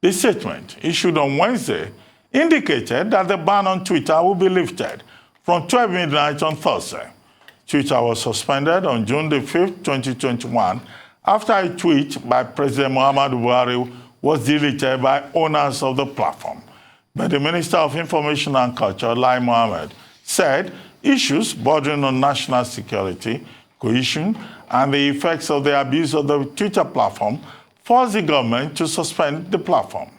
The statement issued on Wednesday indicated that the ban on Twitter will be lifted from 12 midnight on Thursday. Twitter was suspended on June the 5th, 2021, after a tweet by President Muhammadu Buhari was deleted by owners of the platform. But the Minister of Information and Culture, Lai Mohammed, said issues bordering on national security, cohesion, and the effects of the abuse of the Twitter platform forced the government to suspend the platform.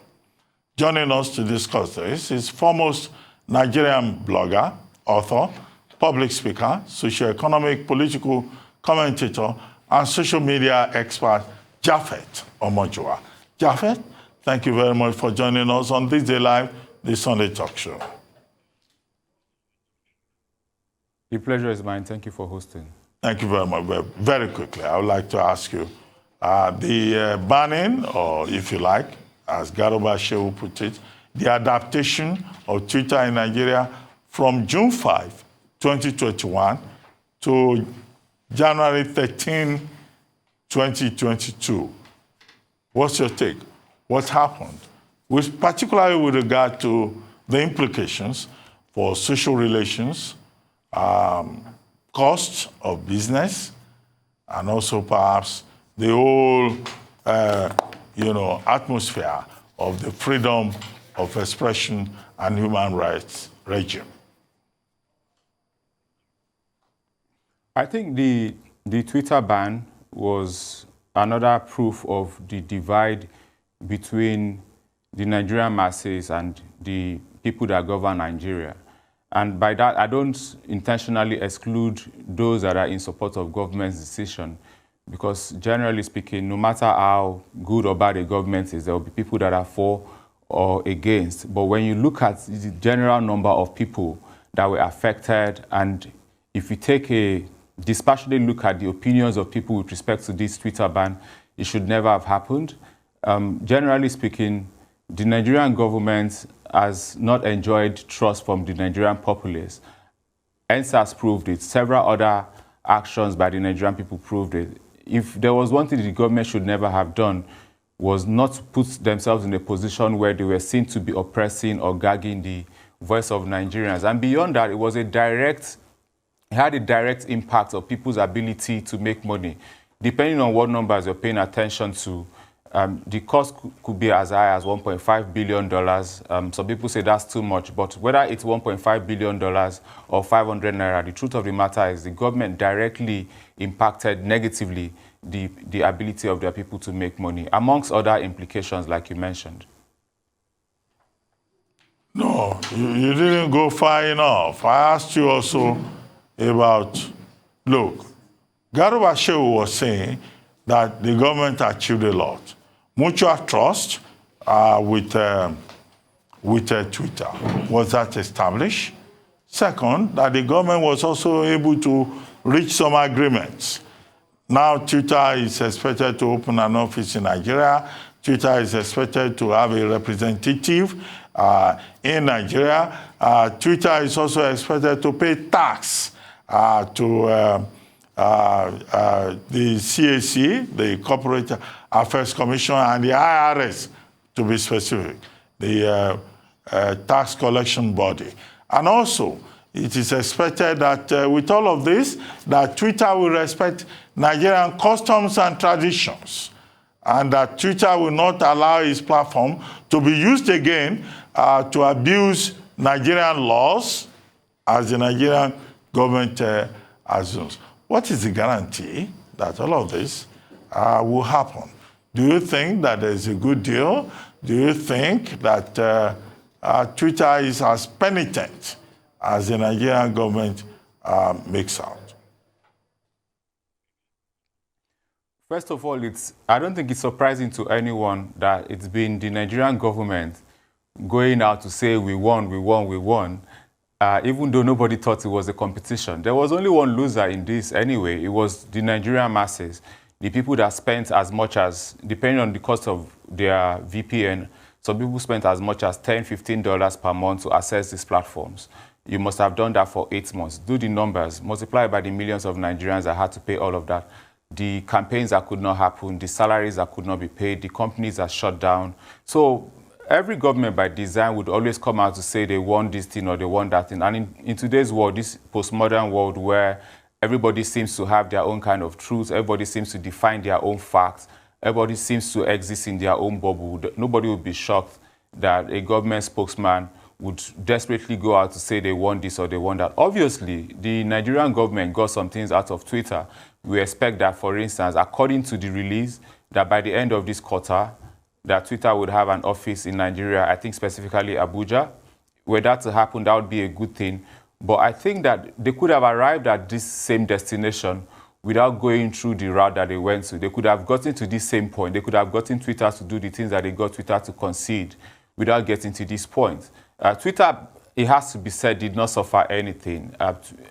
Joining us to discuss this is foremost Nigerian blogger, author, public speaker, socio-economic political commentator, and social media expert, Japhet Omojuwa. Japhet, thank you very much for joining us on This Day Live, the Sunday Talk Show. The pleasure is mine. Thank you for hosting. Thank you very much. Very quickly, I would like to ask you, the banning, or if you like, as Garuba Shehu put it, the adaptation of Twitter in Nigeria from June 5, 2021 to January 13, 2022. What's your take? What happened? Particularly with regard to the implications for social relations, costs of business, and also perhaps the whole atmosphere of the freedom of expression and human rights regime. I think the Twitter ban was another proof of the divide between the Nigerian masses and the people that govern Nigeria. And by that, I don't intentionally exclude those that are in support of government's decision, because generally speaking, no matter how good or bad a government is, there will be people that are for or against. But when you look at the general number of people that were affected, and if you take a dispassionate look at the opinions of people with respect to this Twitter ban, it should never have happened. Generally speaking, the Nigerian government has not enjoyed trust from the Nigerian populace. NSAS proved it. Several other actions by the Nigerian people proved it. If there was one thing the government should never have done, was not to put themselves in a position where they were seen to be oppressing or gagging the voice of Nigerians. And beyond that, it had a direct impact on people's ability to make money. Depending on what numbers you're paying attention to, the cost could be as high as $1.5 billion. Some people say that's too much, but whether it's $1.5 billion or 500 naira, the truth of the matter is the government directly impacted negatively the ability of their people to make money, amongst other implications like you mentioned. No, you didn't go far enough. I asked you also about, look, Garuba Shehu was saying that the government achieved a lot. Mutual trust with Twitter. Was that established? Second, that the government was also able to reach some agreements. Now Twitter is expected to open an office in Nigeria. Twitter is expected to have a representative in Nigeria. Twitter is also expected to pay tax to the CAC, the Corporate Affairs Commission, and the IRS, to be specific, the tax collection body. And also, it is expected that with all of this, that Twitter will respect Nigerian customs and traditions, and that Twitter will not allow its platform to be used again to abuse Nigerian laws, as the Nigerian government assumes. What is the guarantee that all of this will happen? Do you think that there's a good deal? Do you think that Twitter is as penitent as the Nigerian government makes out? First of all, I don't think it's surprising to anyone that it's been the Nigerian government going out to say we won, even though nobody thought it was a competition. There was only one loser in this anyway. It was the Nigerian masses, the people that spent as much as, depending on the cost of their VPN, some people spent as much as $10, $15 per month to access these platforms. You must have done that for 8 months. Do the numbers, multiply by the millions of Nigerians that had to pay all of that. the campaigns that could not happen, the salaries that could not be paid, the companies that shut down. So every government by design would always come out to say they want this thing or they want that thing. And in today's world, this postmodern world where everybody seems to have their own kind of truth, everybody seems to define their own facts, everybody seems to exist in their own bubble, nobody would be shocked that a government spokesman would desperately go out to say they want this or they want that. Obviously, the Nigerian government got some things out of Twitter. We expect that, for instance, according to the release, that by the end of this quarter, that Twitter would have an office in Nigeria, I think specifically Abuja. Were that to happen, that would be a good thing. But I think that they could have arrived at this same destination without going through the route that they went to. They could have gotten to this same point. They could have gotten Twitter to do the things that they got Twitter to concede without getting to this point. Twitter, it has to be said, did not suffer anything.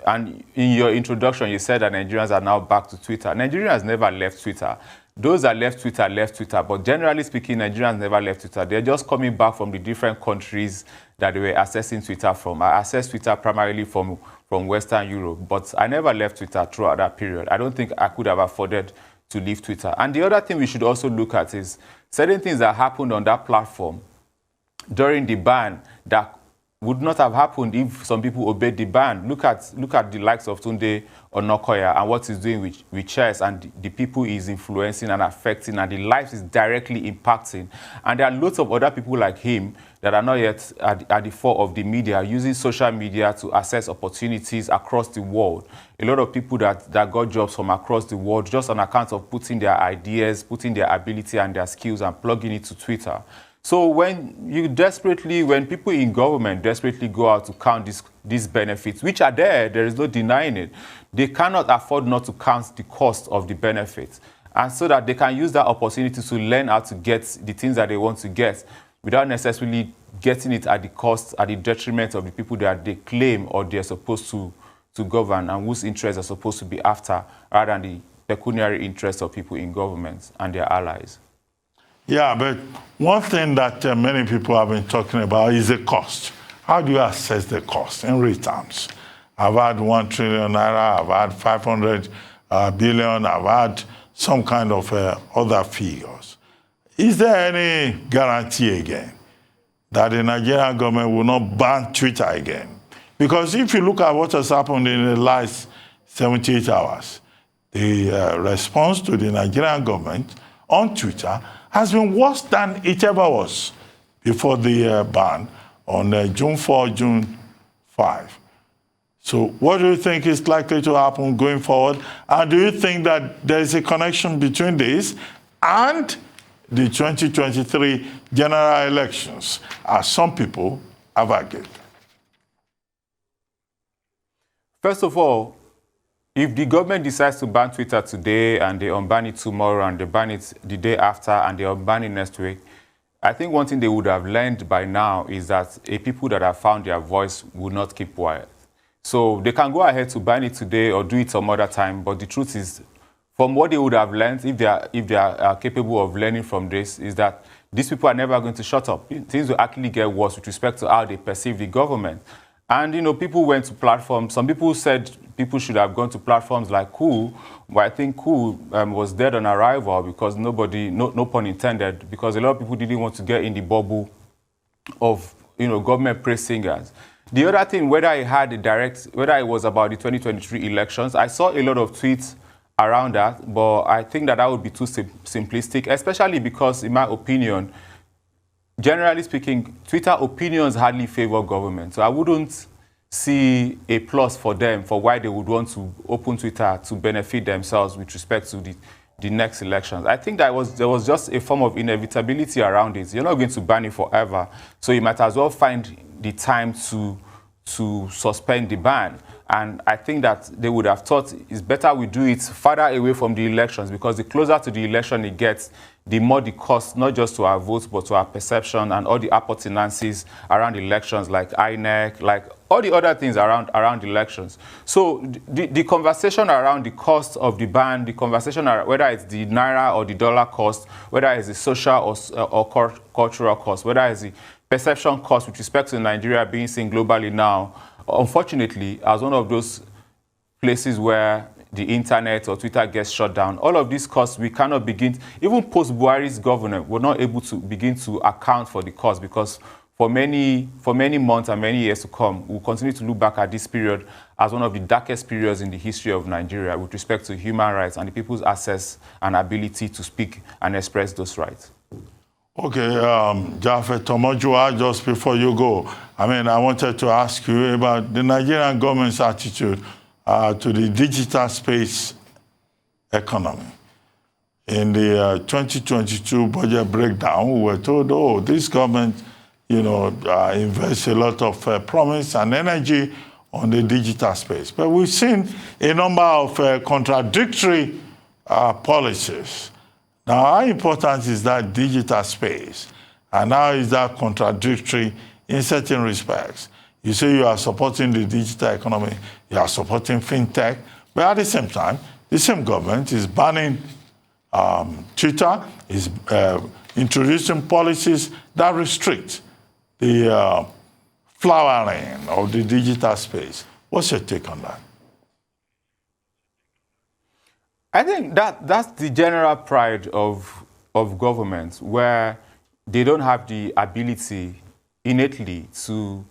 And in your introduction, you said that Nigerians are now back to Twitter. Nigerians never left Twitter. Those that left Twitter. But generally speaking, Nigerians never left Twitter. They're just coming back from the different countries that they were accessing Twitter from. I accessed Twitter primarily from Western Europe, but I never left Twitter throughout that period. I don't think I could have afforded to leave Twitter. And the other thing we should also look at is certain things that happened on that platform during the ban that would not have happened if some people obeyed the ban. Look at the likes of Tunde Onokoya and what he's doing with chess and the people he's influencing and affecting and the lives he's directly impacting. And there are lots of other people like him that are not yet at the fore of the media, using social media to access opportunities across the world. A lot of people that got jobs from across the world just on account of putting their ideas, putting their ability and their skills and plugging it to Twitter. So when people in government desperately go out to count these benefits, which are there is no denying it, they cannot afford not to count the cost of the benefits. And so that they can use that opportunity to learn how to get the things that they want to get without necessarily getting it at the cost, at the detriment of the people that they claim or they're supposed to govern and whose interests are supposed to be after, rather than the pecuniary interests of people in government and their allies. Yeah, but one thing that many people have been talking about is the cost. How do you assess the cost in real terms? I've had 1 trillion naira, I've had 500 billion, I've had some kind of other figures. Is there any guarantee again that the Nigerian government will not ban Twitter again? Because if you look at what has happened in the last 78 hours, the response to the Nigerian government on Twitter has been worse than it ever was before the ban on June 4, June 5. So what do you think is likely to happen going forward? And do you think that there is a connection between this and the 2023 general elections, as some people have argued? First of all, if the government decides to ban Twitter today and they unban it tomorrow and they ban it the day after and they unban it next week, I think one thing they would have learned by now is that people that have found their voice will not keep quiet. So they can go ahead to ban it today or do it some other time, but the truth is, from what they would have learned, if they are capable of learning from this, is that these people are never going to shut up. Things will actually get worse with respect to how they perceive the government. And, people went to platforms. Some people said people should have gone to platforms like Cool, but I think Cool was dead on arrival because no pun intended, because a lot of people didn't want to get in the bubble of, government praise singers. The other thing, whether it was about the 2023 elections, I saw a lot of tweets around that, but I think that would be too simplistic, especially because, in my opinion, generally speaking, Twitter opinions hardly favor government. So I wouldn't see a plus for them for why they would want to open Twitter to benefit themselves with respect to the next elections. I think there was just a form of inevitability around it. You're not going to ban it forever, so you might as well find the time to suspend the ban. And I think that they would have thought it's better we do it farther away from the elections, because the closer to the election it gets, the more the cost, not just to our votes, but to our perception and all the appurtenances around elections, like INEC, like all the other things around elections. So the conversation around the cost of the ban, the conversation around whether it's the naira or the dollar cost, whether it's the social or cultural cost, whether it's the perception cost with respect to Nigeria being seen globally now, unfortunately, as one of those places where the internet or Twitter gets shut down. All of these costs, we cannot begin, even post-Buhari's government, we're not able to begin to account for the cost, because for many months and many years to come, we'll continue to look back at this period as one of the darkest periods in the history of Nigeria with respect to human rights and the people's access and ability to speak and express those rights. Okay, Japhet Omojuwa, just before you go, I wanted to ask you about the Nigerian government's attitude to the digital space economy. In the 2022 budget breakdown, we were told, oh, this government, invests a lot of promise and energy on the digital space. But we've seen a number of contradictory policies. Now, how important is that digital space? And how is that contradictory in certain respects? You say you are supporting the digital economy, you are supporting fintech, but at the same time, the same government is banning Twitter, is introducing policies that restrict the flowering of the digital space. What's your take on that? I think that's the general pride of governments, where they don't have the ability innately to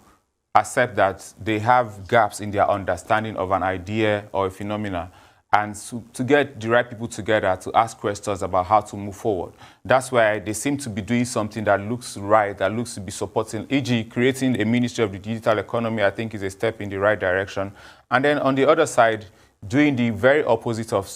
accept that they have gaps in their understanding of an idea or a phenomena, and to get the right people together to ask questions about how to move forward. That's why they seem to be doing something that looks right, that looks to be supporting, e.g. creating a Ministry of the Digital Economy, I think is a step in the right direction. And then on the other side, doing the very opposite of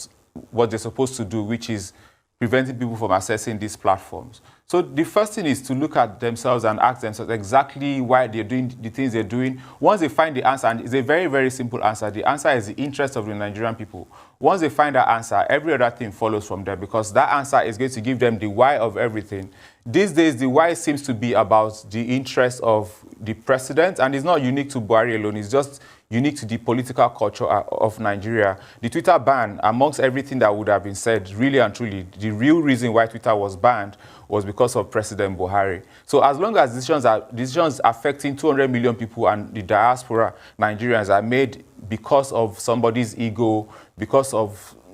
what they're supposed to do, which is preventing people from accessing these platforms. So the first thing is to look at themselves and ask themselves exactly why they're doing the things they're doing. Once they find the answer, and it's a very, very simple answer, the answer is the interest of the Nigerian people. Once they find that answer, every other thing follows from there, because that answer is going to give them the why of everything. These days, the why seems to be about the interest of the president, and it's not unique to Buhari alone, it's just unique to the political culture of Nigeria. The Twitter ban, amongst everything that would have been said, really and truly, the real reason why Twitter was banned was because of President Buhari. So as long as decisions affecting 200 million people and the diaspora Nigerians are made because of somebody's ego, because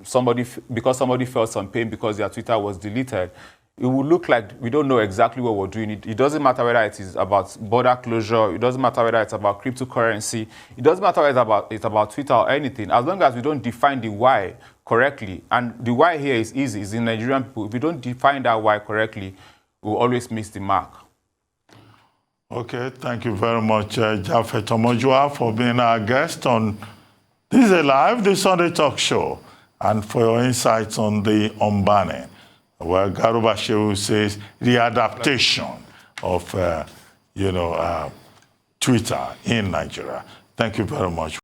somebody felt some pain because their Twitter was deleted, it will look like we don't know exactly what we're doing. It doesn't matter whether it is about border closure, it doesn't matter whether it's about cryptocurrency, it doesn't matter whether it's about Twitter or anything, as long as we don't define the why correctly. And the why here is easy, it's in Nigerian people. If we don't define that why correctly, we'll always miss the mark. Okay, thank you very much, Japhet Omojuwa, for being our guest on This Is Alive, the Sunday Talk Show, and for your insights on the unbanning. Well, Garuba Shehu says the adaptation of, Twitter in Nigeria. Thank you very much.